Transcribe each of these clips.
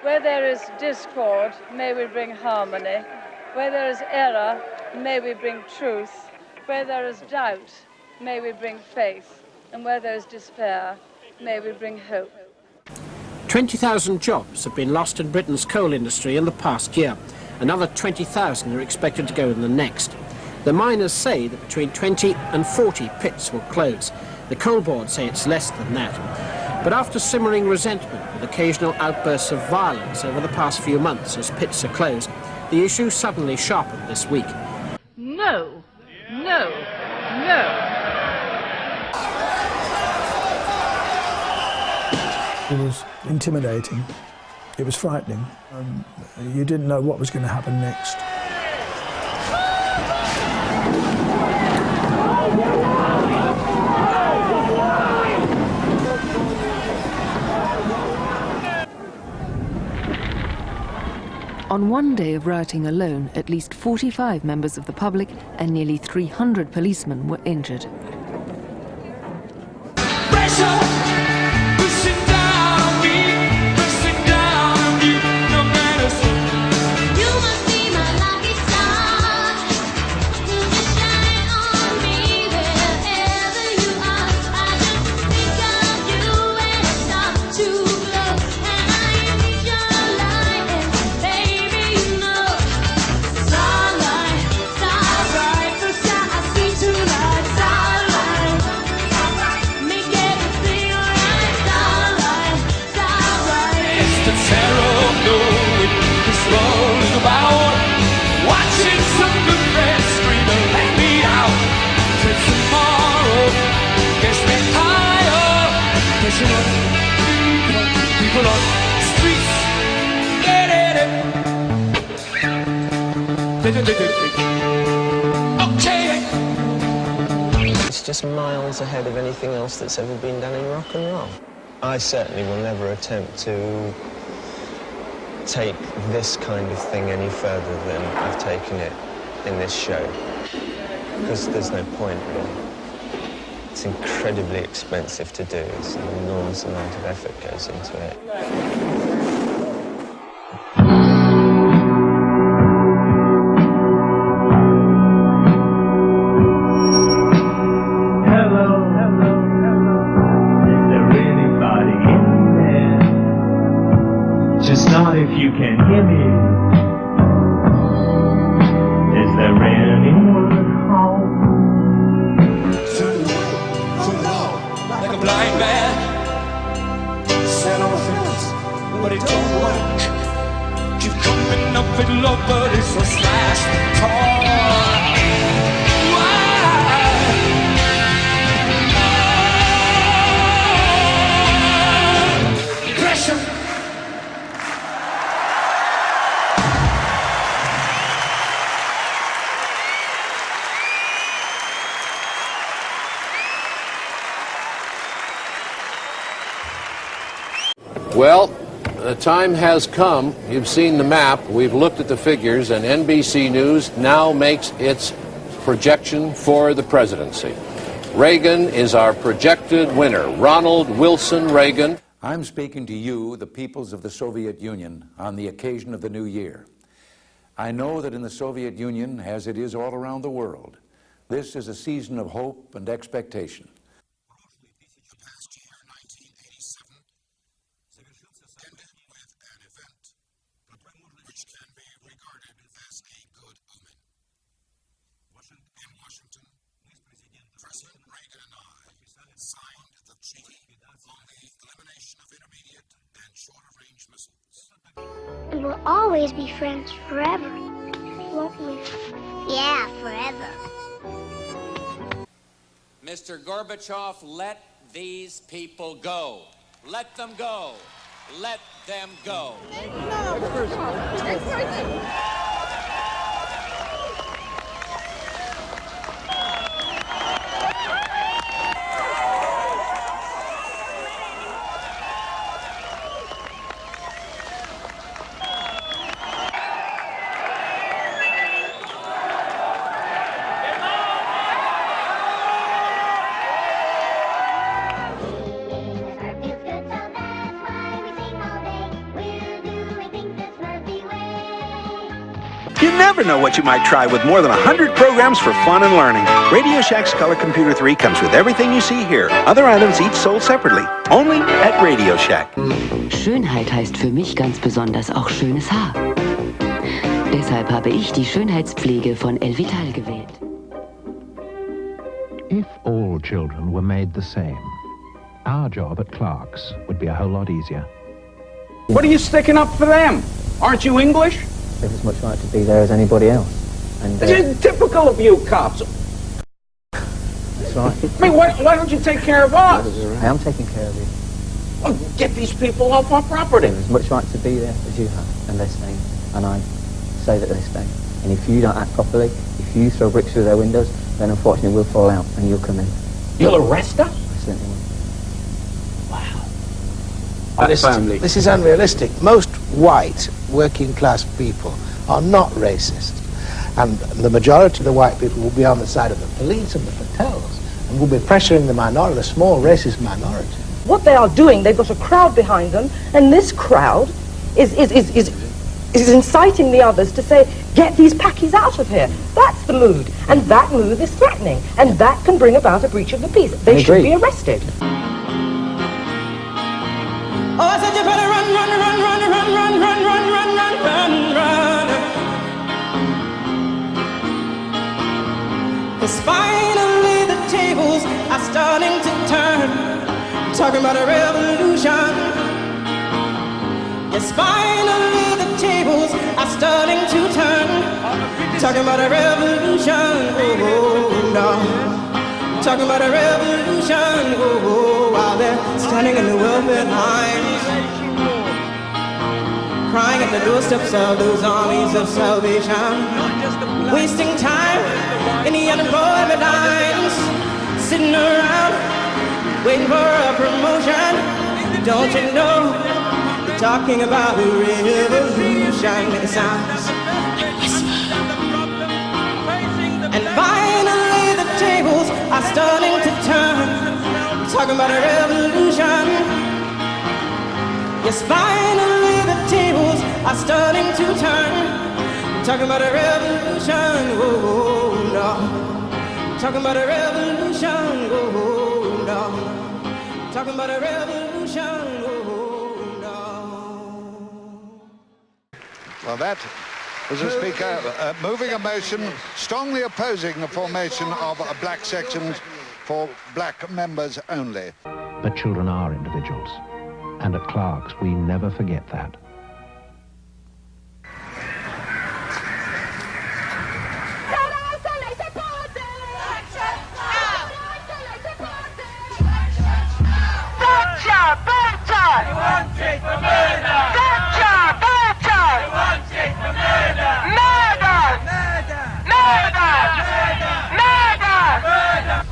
Where there is discord, may we bring harmony. Where there is error, may we bring truth. Where there is doubt, may we bring faith. And where there is despair, may we bring hope. 20,000 jobs have been lost in Britain's coal industry in the past year. Another 20,000 are expected to go in the next. The miners say that between 20 and 40 pits will close. The coal board say it's less than that. But after simmering resentment with occasional outbursts of violence over the past few months as pits are closed, the issue suddenly sharpened this week. No, no, no. It was intimidating. It was frightening. You didn't know what was going to happen next. On one day of rioting alone, at least 45 members of the public and nearly 300 policemen were injured. It's just miles ahead of anything else that's ever been done in rock and roll. I certainly will never attempt to take this kind of thing any further than I've taken it in this show, because there's no point really. It's incredibly expensive to do. It's an enormous amount of effort goes into it. Just not if you can hear me. Is there anyone home? Like a blind man sat on a fence, but it don't work. Keep coming up with love, but it's a slash torn. Well, the time has come. You've seen the map. We've looked at the figures, and NBC News now makes its projection for the presidency. Reagan is our projected winner, Ronald Wilson Reagan. I'm speaking to you, the peoples of the Soviet Union, on the occasion of the new year. I know that in the Soviet Union, as it is all around the world, this is a season of hope and expectation. President Reagan and I signed the treaty on the elimination of intermediate and short-range missiles. And we'll always be friends forever, won't we? Yeah, forever. Mr. Gorbachev, let these people go. Let them go. Let them go. We'll do You never know what you might try with more than 100 programs for fun and learning. Radio Shack's Color Computer 3 comes with everything you see here. Other items each sold separately. Only at Radio Shack. Schönheit heißt für mich ganz besonders auch schönes Haar. Deshalb habe ich die Schönheitspflege von Elvital gewählt. If all children were made the same, our job at Clark's would be a whole lot easier. What are you sticking up for them? Aren't you English? They've as much right to be there as anybody else. And It's typical of you cops. that's right. I mean, why don't you take care of us? I am taking care of you. Well, get these people off our property. They've as much right to be there as you have, and they're staying. And I say that they're staying. And if you don't act properly, if you throw bricks through their windows, then unfortunately we'll fall out and you'll come in. You'll arrest us? I certainly will. This is unrealistic. Most white working class people are not racist, and the majority of the white people will be on the side of the police and the Patels and will be pressuring the minority, the small racist minority. What they are doing, they've got a crowd behind them, and this crowd is inciting the others to say, get these packies out of here. That's the mood, and that mood is threatening, and that can bring about a breach of the peace. They should be arrested. Oh, I said you better run, run, run, run, run, run, run, run, run, run, run, run. 'Cause finally the tables are starting to turn. I'm talking about a revolution. Yes, finally the tables are starting to turn. I'm talking about a revolution. Oh, no. Talking about a revolution, oh, while they're standing in the welfare lines, crying at the doorsteps of those armies of salvation, wasting time in the unemployment lines, sitting around waiting for a promotion. Don't you know, they're talking about a revolution. It sounds like a whisper. And finally the tables are starting to turn. Talking about a revolution. Yes, finally the tables are starting to turn. Talking about a revolution. Oh, no. Talking about a revolution. Oh, no. Talking about a revolution. Oh, no. Well, that was a speaker moving a motion strongly opposing the formation of black sections for black members only. But children are individuals, and at Clark's we never forget that.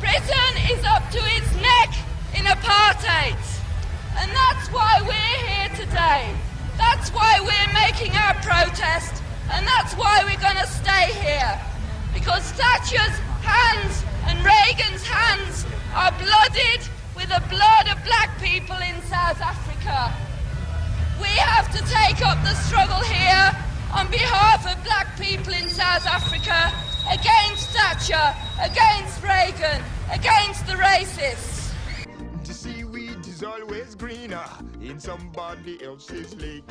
Britain is up to its neck in apartheid, and that's why we're here today. That's why we're making our protest, and that's why we're going to stay here. Because Thatcher's hands and Reagan's hands are blooded with the blood of black people in South Africa. We have to take up the struggle here on behalf of black people in South Africa, against Thatcher, against Reagan, against the racists. To seaweed is always greener in somebody else's lake.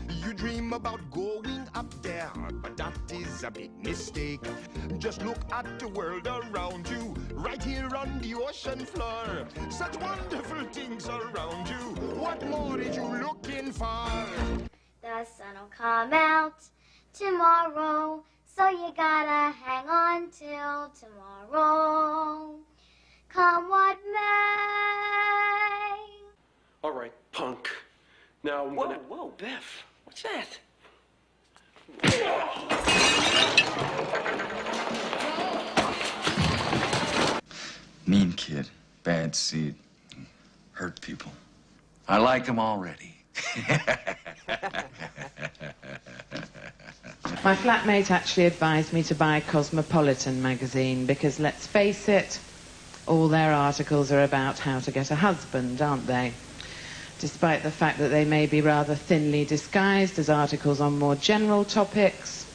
You dream about going up there, but that is a big mistake. Just look at the world around you, right here on the ocean floor. Such wonderful things around you. What more is you looking for? The sun will come out tomorrow, so you gotta hang on till tomorrow. Come what may. All right, punk. Now I'm gonna... Whoa, Biff. What's that? Mean kid, bad seed, hurt people. I like him already. My flatmate actually advised me to buy Cosmopolitan magazine because, let's face it, all their articles are about how to get a husband, aren't they? Despite the fact that they may be rather thinly disguised as articles on more general topics,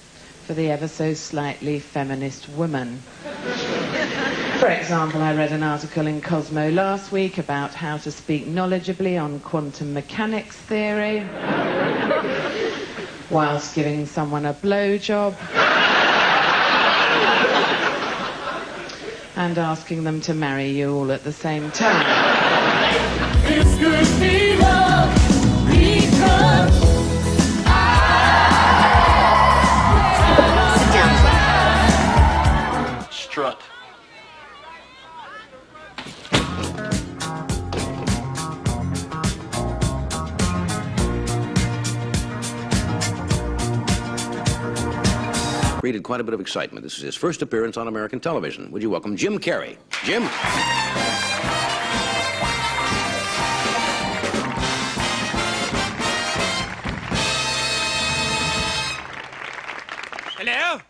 for the ever so slightly feminist woman. For example, I read an article in Cosmo last week about how to speak knowledgeably on quantum mechanics theory whilst giving someone a blowjob and asking them to marry you all at the same time. This could be love because Strut. Created quite a bit of excitement. This is his first appearance on American television. Would you welcome Jim Carrey? Jim? Hello?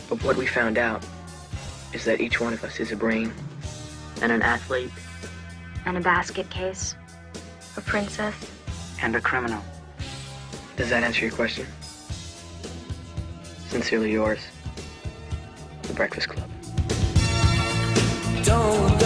But what we found out is that each one of us is a brain and an athlete And a basket case. A princess. and a criminal. Does that answer your question? Sincerely yours, The Breakfast Club. Don't